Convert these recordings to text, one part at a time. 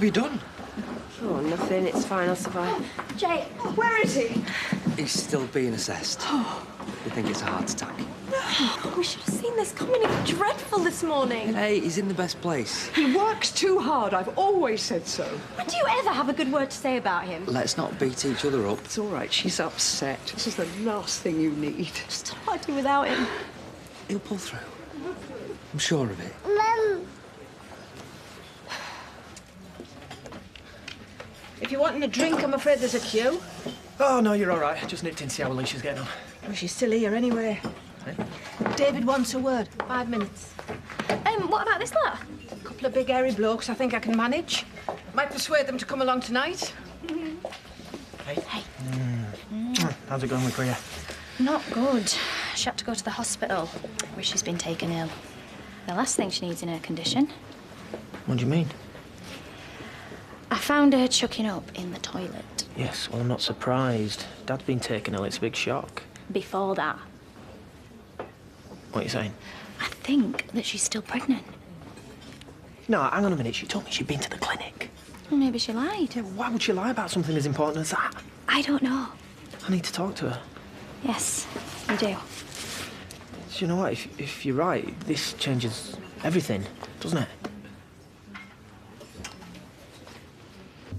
you done? Oh, nothing. It's fine. I'll survive. Jay, where is he? He's still being assessed. We think it's a heart attack. No, we should have seen this coming. It was dreadful this morning. Hey, he's in the best place. He works too hard. I've always said so. When do you ever have a good word to say about him? Let's not beat each other up. It's all right. She's upset. This is the last thing you need. Just don't know what to do without him. He'll pull through. I'm sure of it. Mum. If you're wanting a drink, I'm afraid there's a queue. Oh, no, you're all right. I just nipped in to see how Alicia's getting on. Well, she's still here anyway. David wants a word. 5 minutes. What about this lot? A couple of big hairy blokes I think I can manage. Might persuade them to come along tonight. Hey. How's it going with Priya? Not good. She had to go to the hospital where she's been taken ill. The last thing she needs in her condition. What do you mean? I found her chucking up in the toilet. Yes, well, I'm not surprised. Dad's been taken ill. It's a big shock. Before that, What are you saying? I think that she's still pregnant. No, hang on a minute. She told me she'd been to the clinic. Well, maybe she lied. Yeah, why would she lie about something as important as that? I don't know. I need to talk to her. Yes, you do. Do you know what? If you're right, this changes everything, doesn't it?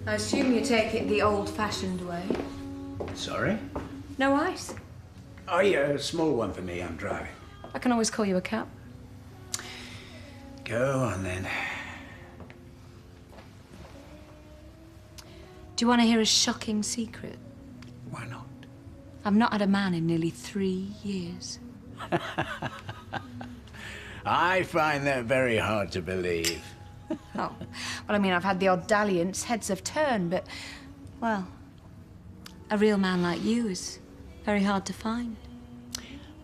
I assume you take it the old-fashioned way. Sorry? No ice. Oh, yeah, a small one for me. I'm driving. I can always call you a cab. Go on, then. Do you want to hear a shocking secret? Why not? I've not had a man in nearly 3 years. I find that very hard to believe. Oh, well, I mean, I've had the odd dalliance, heads have turned, but, well, a real man like you is very hard to find.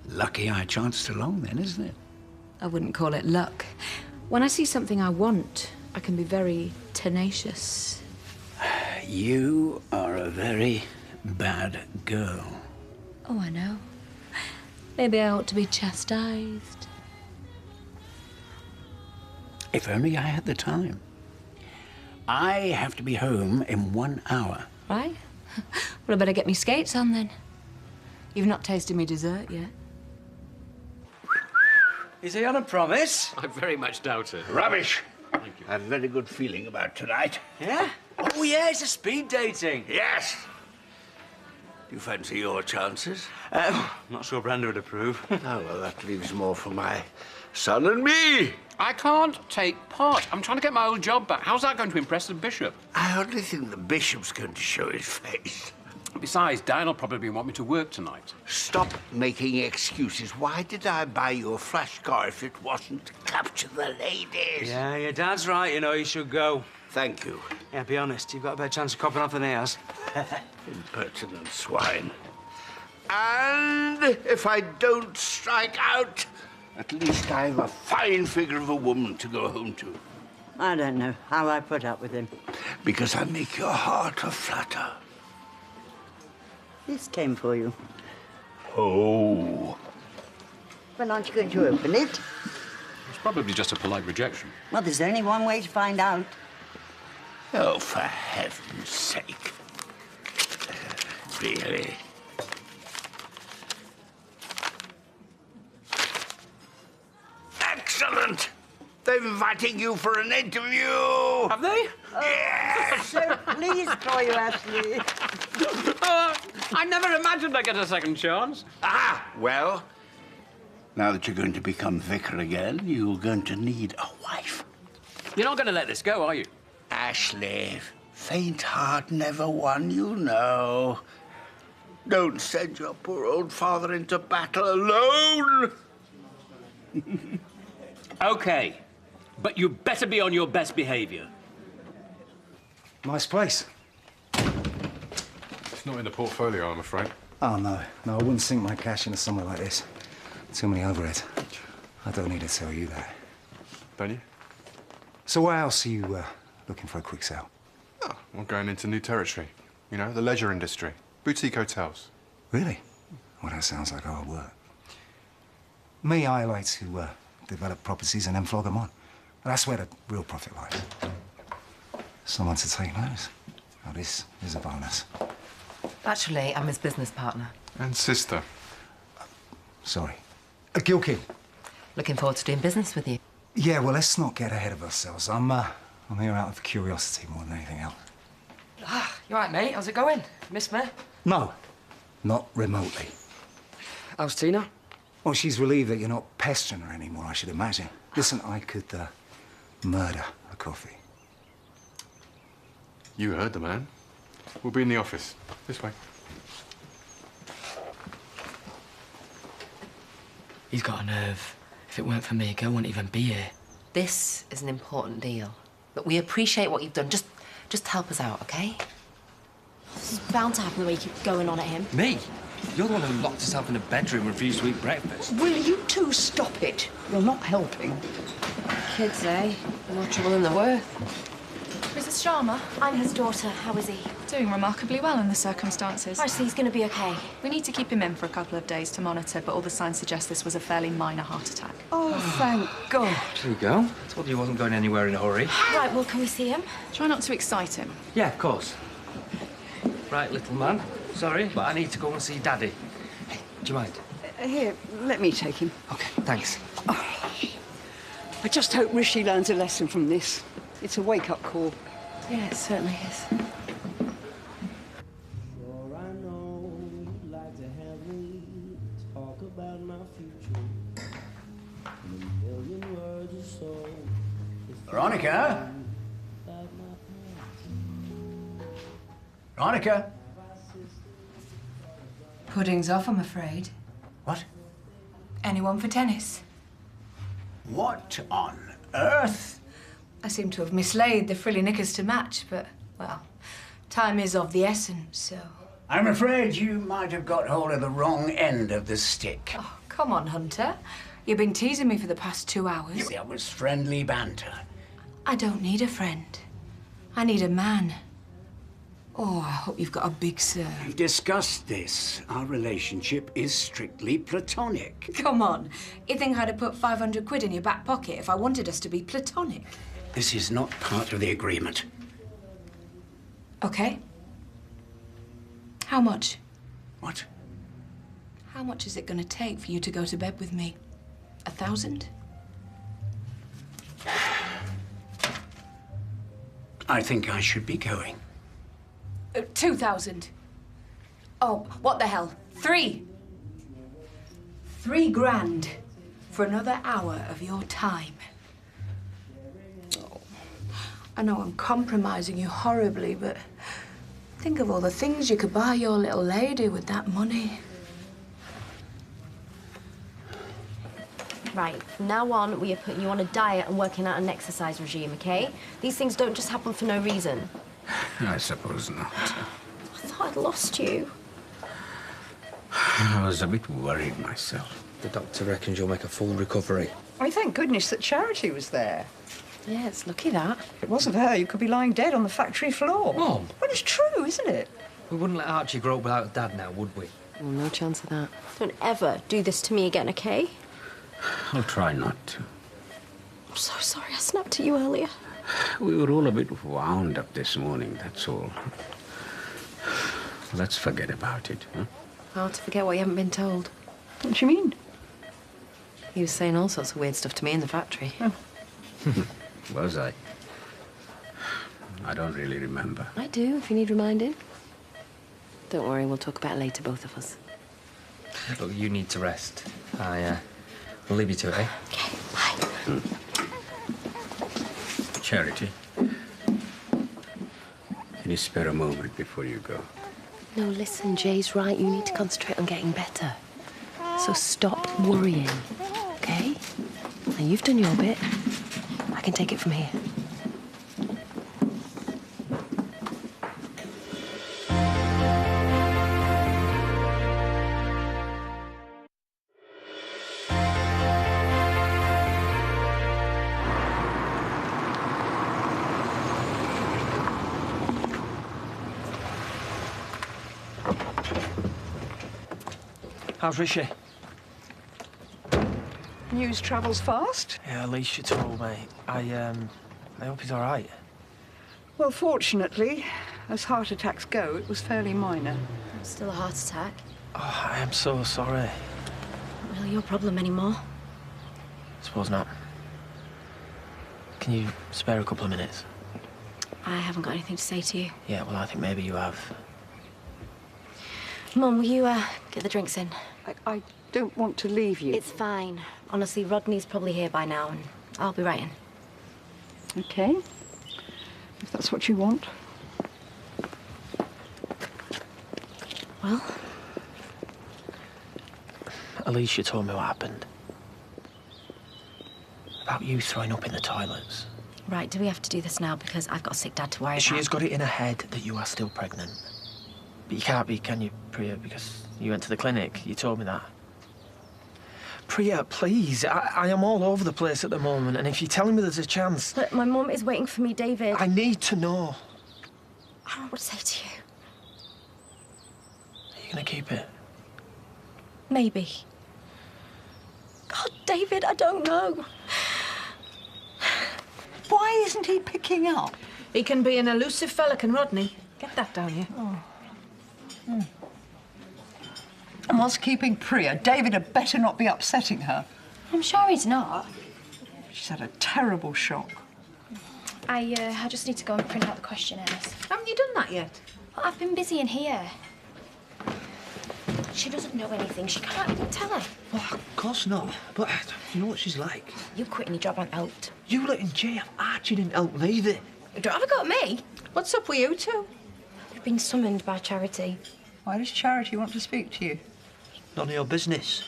Lucky I chanced along, then, isn't it? I wouldn't call it luck. When I see something I want, I can be very tenacious. You are a very bad girl. Oh, I know. Maybe I ought to be chastised. If only I had the time. I have to be home in 1 hour. Right? Well, I better get me skates on, then. You've not tasted me dessert yet. Is he on a promise? I very much doubt it. Rubbish! Thank you. I have a very good feeling about tonight. Yeah? Oh, yeah, it's a speed dating. Yes! Do you fancy your chances? Not sure Brenda would approve. Oh, well, that leaves more for my son and me. I can't take part. I'm trying to get my old job back. How's that going to impress the bishop? I hardly think the bishop's going to show his face. Besides, Dan will probably want me to work tonight. Stop making excuses. Why did I buy you a flash car if it wasn't to capture the ladies? Yeah, your dad's right, you know, you should go. Thank you. Yeah, be honest, you've got a better chance of copping off than he has. Impertinent swine. And if I don't strike out, at least I have a fine figure of a woman to go home to. I don't know how I put up with him. Because I make your heart a flutter. This came for you. Oh. Well, aren't you going to open it? It's probably just a polite rejection. Well, there's only one way to find out. Oh, for heaven's sake. Really? Excellent! They're inviting you for an interview! Have they? Yes! So pleased for you, Ashley. I never imagined I'd get a second chance. Ah, well, now that you're going to become vicar again, you're going to need a wife. You're not going to let this go, are you? Ashley, faint heart never won, you know. Don't send your poor old father into battle alone. OK. But you better be on your best behaviour. Nice place. It's not in the portfolio, I'm afraid. Oh, no. No, I wouldn't sink my cash into somewhere like this. Too many overheads. I don't need to tell you that. Don't you? So why else are you looking for a quick sale? Oh, we're going into new territory. You know, the leisure industry. Boutique hotels. Really? Well, that sounds like hard work. Me, I like to develop properties and then flog them on. That's where the real profit lies. someone to take notice. Oh, this is a bonus. Actually, I'm his business partner. And sister. Sorry. Gilkin. Looking forward to doing business with you. Yeah, well, let's not get ahead of ourselves. I'm here out of curiosity more than anything else. Ah, you all right, mate? How's it going? Miss me? No, not remotely. How's Tina? Well, she's relieved that you're not pestering her anymore, I should imagine. Listen, I could murder a coffee. You heard the man. We'll be in the office. This way. He's got a nerve. If it weren't for me, girl wouldn't even be here. This is an important deal. But we appreciate what you've done. Just help us out, okay? It's bound to happen the way you keep going on at him. Me? You're the one who locked herself in a bedroom and refused to eat breakfast. Will you two stop it? You're not helping. Kids, eh? More trouble than they're worth. Mrs. Sharma? I'm his daughter. How is he? Doing remarkably well in the circumstances. I see he's going to be okay. We need to keep him in for a couple of days to monitor, but all the signs suggest this was a fairly minor heart attack. Oh, thank God. There you go. Told you he wasn't going anywhere in a hurry. Right, well, can we see him? Try not to excite him. Yeah, of course. Right, little man. Sorry, but I need to go and see Daddy. Hey, do you mind? Here, let me take him. OK, thanks. I just hope Rishi learns a lesson from this. It's a wake-up call. Yeah, it certainly is. Veronica? Veronica? Pudding's off, I'm afraid. What? Anyone for tennis? What on earth? I seem to have mislaid the frilly knickers to match, but, well, time is of the essence, so... I'm afraid you might have got hold of the wrong end of the stick. Oh, come on, Hunter. You've been teasing me for the past 2 hours. That was friendly banter. I don't need a friend. I need a man. Oh, I hope you've got a big sir. We've discussed this. Our relationship is strictly platonic. Come on. You think I'd have put 500 quid in your back pocket if I wanted us to be platonic? This is not part of the agreement. Okay. How much? What? How much is it going to take for you to go to bed with me? 1,000? I think I should be going. 2,000. Oh, what the hell? 3. 3 grand for another hour of your time. Oh, I know I'm compromising you horribly, but think of all the things you could buy your little lady with that money. Right, from now on, we are putting you on a diet and working out an exercise regime, okay? These things don't just happen for no reason. I suppose not. I thought I'd lost you. I was a bit worried myself. The doctor reckons you'll make a full recovery. I mean, thank goodness that Charity was there. Yeah, it's lucky that. If it wasn't for her, you could be lying dead on the factory floor. Mom! Well, it's true, isn't it? We wouldn't let Archie grow up without a dad now, would we? Oh, no chance of that. Don't ever do this to me again, okay? I'll try not to. I'm so sorry I snapped at you earlier. We were all a bit wound up this morning, that's all. Let's forget about it, huh? Hard to forget what you haven't been told. What do you mean? He was saying all sorts of weird stuff to me in the factory. Oh. Was I? I don't really remember. I do, if you need reminding. Don't worry, we'll talk about it later, both of us. Look, you need to rest. We'll leave you to it, eh? Okay, bye. Charity, can you spare a moment before you go? No, listen, Jay's right. You need to concentrate on getting better. So stop worrying, okay? Now, you've done your bit. I can take it from here. How's Rishi? News travels fast. Yeah, at least you're told, mate. I hope he's all right. Well, fortunately, as heart attacks go, it was fairly minor. Still a heart attack. Oh, I am so sorry. Not really your problem anymore. Suppose not. Can you spare a couple of minutes? I haven't got anything to say to you. Yeah, well, I think maybe you have. Mum, will you get the drinks in? I don't want to leave you. It's fine. Honestly, Rodney's probably here by now, and I'll be right in. Okay. If that's what you want. Well? Alicia told me what happened. About you throwing up in the toilets. Right, do we have to do this now? Because I've got a sick dad to worry about. She has got it in her head that you are still pregnant. But you can't be, can you, Priya? Because you went to the clinic. You told me that. Priya, please. I am all over the place at the moment, and if you're telling me there's a chance... Look, my mum is waiting for me, David. I need to know. I don't know what to say to you. Are you going to keep it? Maybe. God, David, I don't know. Why isn't he picking up? He can be an elusive fella, can Rodney. Get that down here. Oh. And what's keeping Priya? David had better not be upsetting her. I'm sure he's not. She's had a terrible shock. I just need to go and print out the questionnaires. Haven't you done that yet? Well, I've been busy in here. She doesn't know anything. She can't even tell her. Well, of course not. But you know what she's like. You quitting your job hasn't helped. You letting Jay have Archie didn't help neither. Don't have a go at me. What's up with you two? We've been summoned by Charity. Why does Charity want to speak to you? None of your business.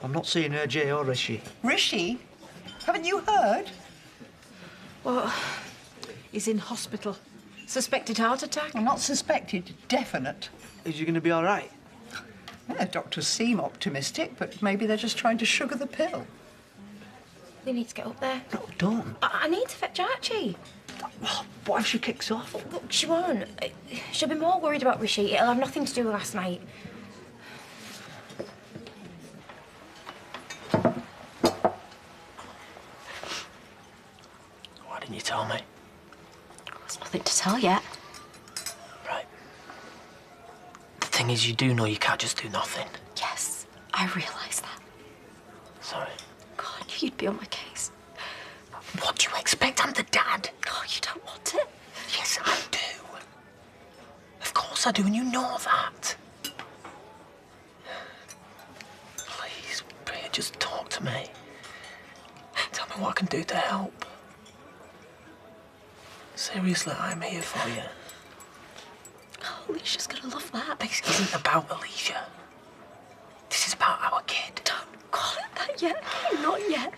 I'm not seeing her, Jay or Rishi. Rishi? Haven't you heard? Well, he's in hospital. Suspected heart attack? Well, not suspected, definite. Is you going to be all right? Yeah, doctors seem optimistic, but maybe they're just trying to sugar the pill. We need to get up there. No, don't. I need to fetch Archie. What if she kicks off? Look, she won't. She'll be more worried about Rishi. It'll have nothing to do with last night. Why didn't you tell me? There's nothing to tell yet. Right. The thing is, you do know you can't just do nothing. Yes, I realise that. Sorry. God, I knew you'd be on my case. What do you expect? I'm the dad. Oh, you don't want it? Yes, I do. Of course I do, and you know that. Please, Priya, just talk to me. Tell me what I can do to help. Seriously, I'm here for you. Oh, Alicia's gonna love that. This isn't about Alicia. This is about our kid. Don't call it that yet. Not yet.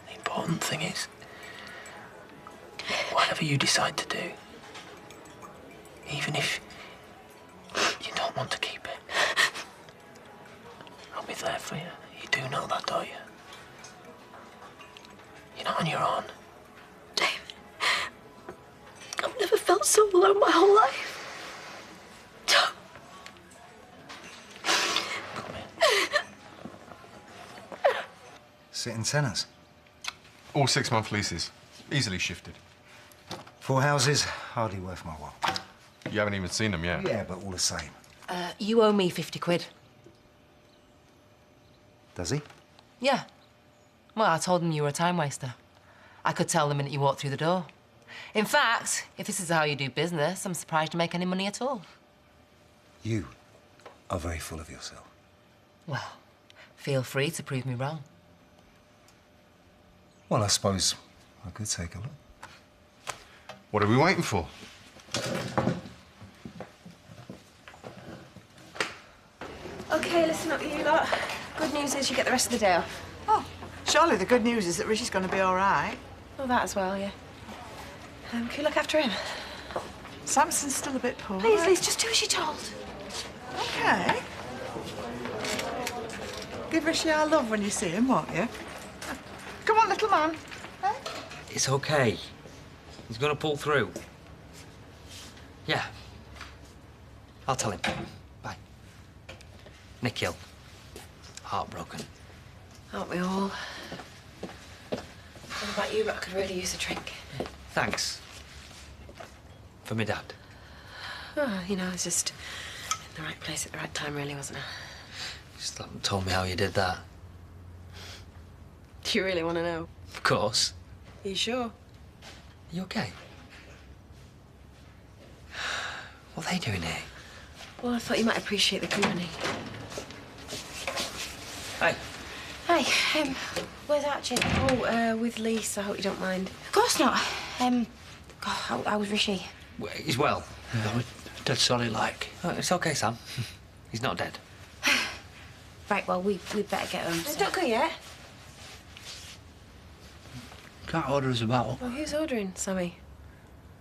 The important thing is, whatever you decide to do, even if you don't want to keep it, I'll be there for you. You do know that, don't you? You're not on your own. David, I've never felt so alone my whole life. Don't. Come in. Sitting tenants. All 6-month leases. Easily shifted. 4 houses, hardly worth my while. You haven't even seen them yet. Yeah, but all the same. You owe me 50 quid. Does he? Yeah. Well, I told them you were a time waster. I could tell the minute you walked through the door. In fact, if this is how you do business, I'm surprised you make any money at all. You are very full of yourself. Well, feel free to prove me wrong. Well, I suppose I could take a look. What are we waiting for? OK, listen up, you lot. Good news is you get the rest of the day off. Oh, surely the good news is that Rishi's going to be all right. Well, that as well, yeah. Can you look after him? Samson's still a bit poor. Please, Liz, just do as you're told. OK. Give Rishi our love when you see him, won't you? Come on, little man. Eh? It's okay. He's gonna pull through. Yeah. I'll tell him. Bye. Nikhil. Heartbroken. Aren't we all? What about you? But I could really use a drink. Thanks. For me dad. Oh, you know, I was just in the right place at the right time, really, wasn't I? You still haven't told me how you did that. Do you really want to know? Of course. Are you sure? Are you okay? What are they doing here? Well, I thought you might appreciate the company. Hey. Hi, where's Archie? Oh, with Lise. I hope you don't mind. Of course not. God, how was Rishi? He's well. Dead sorry, like. Oh, it's okay, Sam. He's not dead. Right, well, we'd better get home. Don't go yet. Can't order us about. Well, who's ordering, Sammy?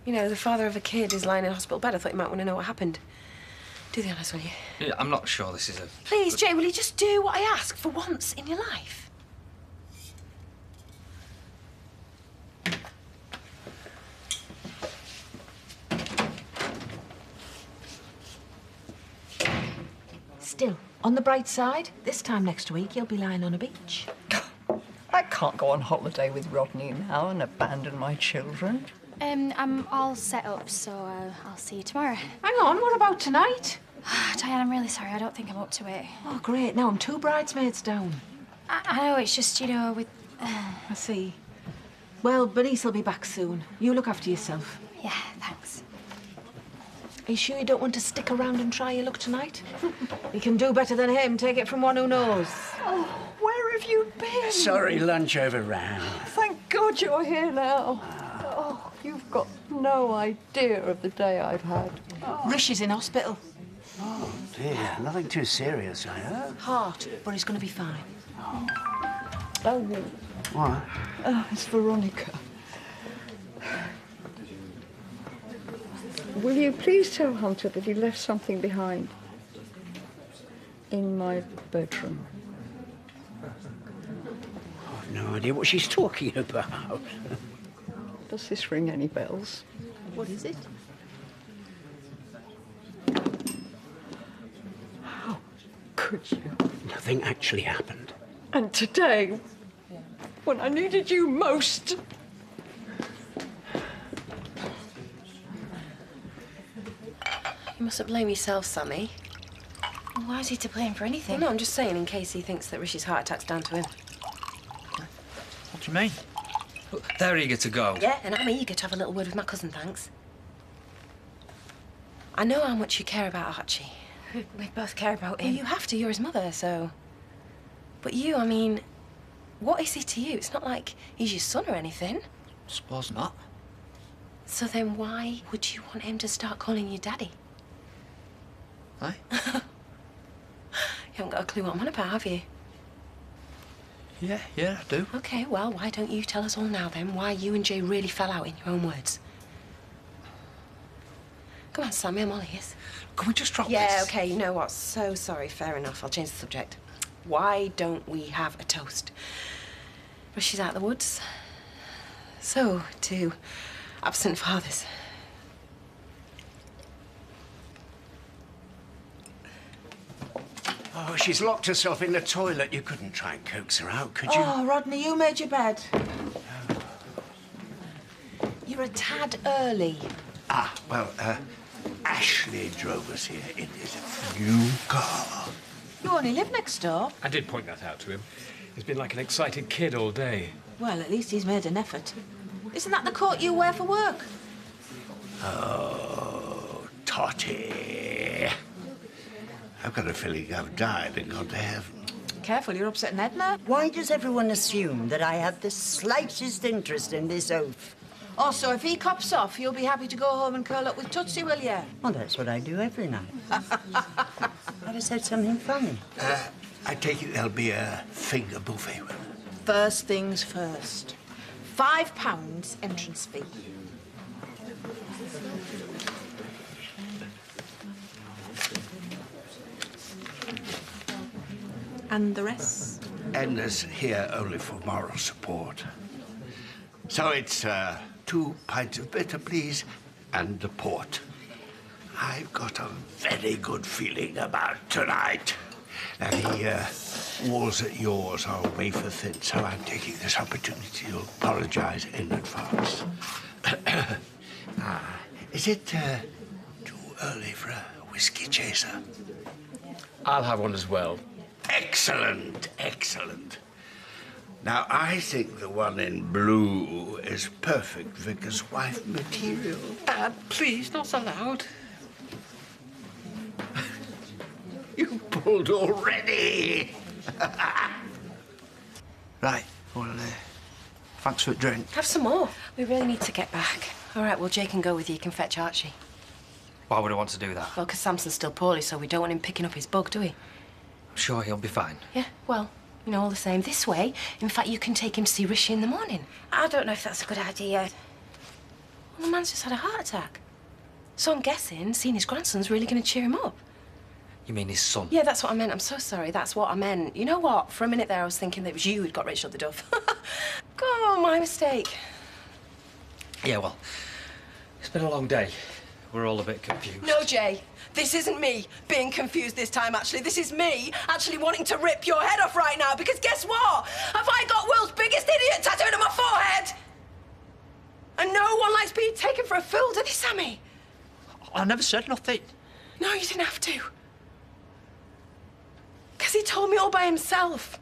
You know, the father of a kid is lying in a hospital bed. I thought you might want to know what happened. Do the honours, will you? Yeah, I'm not sure this is a... Please, Jay, will you just do what I ask for once in your life? Still, on the bright side, this time next week you'll be lying on a beach. I can't go on holiday with Rodney now and abandon my children. I'm all set up, so I'll see you tomorrow. Hang on, what about tonight? Diane, I'm really sorry. I don't think I'm up to it. Oh, great. Now I'm 2 bridesmaids down. I know, it's just, you know, with... I see. Well, Bernice will be back soon. You look after yourself. Yeah, thanks. Are you sure you don't want to stick around and try your luck tonight? You can do better than him. Take it from one who knows. Oh, where have you been? Sorry, lunch overran. Thank God you're here now. Oh, you've got no idea of the day I've had. Rishi's in hospital. Oh, dear. Nothing too serious, I heard. Heart, but he's going to be fine. Oh, What? it's Veronica. Will you please tell Hunter that he left something behind in my bedroom? I've no idea what she's talking about. Does this ring any bells? What is it? How could you? Nothing actually happened. And today, when I needed you most. You mustn't blame yourself, Sammy. Why is he to blame for anything? Well, no, I'm just saying in case he thinks that Rishi's heart attack's down to him. What do you mean? They're eager to go. Yeah, and I'm eager to have a little word with my cousin, thanks. I know how much you care about Archie. We both care about him. Well, you have to. You're his mother, so... But you, I mean, what is he to you? It's not like he's your son or anything. Suppose not. So then why would you want him to start calling you Daddy? Aye? You haven't got a clue what I'm on about, have you? Yeah, I do. OK, well, why don't you tell us all now, then, why you and Jay really fell out in your own words? Come on, Sammy, I'm all ears. Can we just drop Yeah, this? OK, you know what? So sorry, fair enough. I'll change the subject. Why don't we have a toast? Rishi's out of the woods. So, to absent fathers. Oh, she's locked herself in the toilet. You couldn't try and coax her out, could you? Oh, Rodney, you made your bed. You're a tad early. Ah, well, Ashley drove us here in his new car. You only live next door. I did point that out to him. He's been like an excited kid all day. Well, at least he's made an effort. Isn't that the coat you wear for work? Oh, Totty. I've got a feeling I've died and gone to heaven. Careful, you're upsetting Edna. Why does everyone assume that I have the slightest interest in this oath? Also, if he cops off, you'll be happy to go home and curl up with Tootsie, will you? Well, that's what I do every night. Have I said something funny? I take it there'll be a finger buffet with it. First things first. £5 entrance fee. And the rest? Edna's here only for moral support. So it's 2 pints of bitter, please, and the port. I've got a very good feeling about tonight. Now, walls at yours are wafer thin, so I'm taking this opportunity to apologise in advance. Is it too early for a whiskey chaser? I'll have one as well. Excellent, excellent. Now, I think the one in blue is perfect vicar's wife material. Dad, please, not so loud. You pulled already. Right, well, thanks for a drink. Have some more. We really need to get back. All right, well, Jay can go with you. You can fetch Archie. Why would I want to do that? Well, because Samson's still poorly, so we don't want him picking up his bug, do we? I'm sure he'll be fine. Yeah, well, you know, all the same. This way, in fact, you can take him to see Rishi in the morning. I don't know if that's a good idea. Well, the man's just had a heart attack. So I'm guessing seeing his grandson's really going to cheer him up. You mean his son? Yeah, that's what I meant. I'm so sorry. That's what I meant. You know what? For a minute there, I was thinking that it was you who'd got Rachel the Dove. Oh, my mistake. Yeah, well, it's been a long day. We're all a bit confused. No, Jay. This isn't me being confused this time, actually. This is me actually wanting to rip your head off right now, because guess what? Have I got world's biggest idiot tattooed on my forehead? And no one likes being taken for a fool, do they, Sammy? I never said nothing. No, you didn't have to. Because he told me all by himself.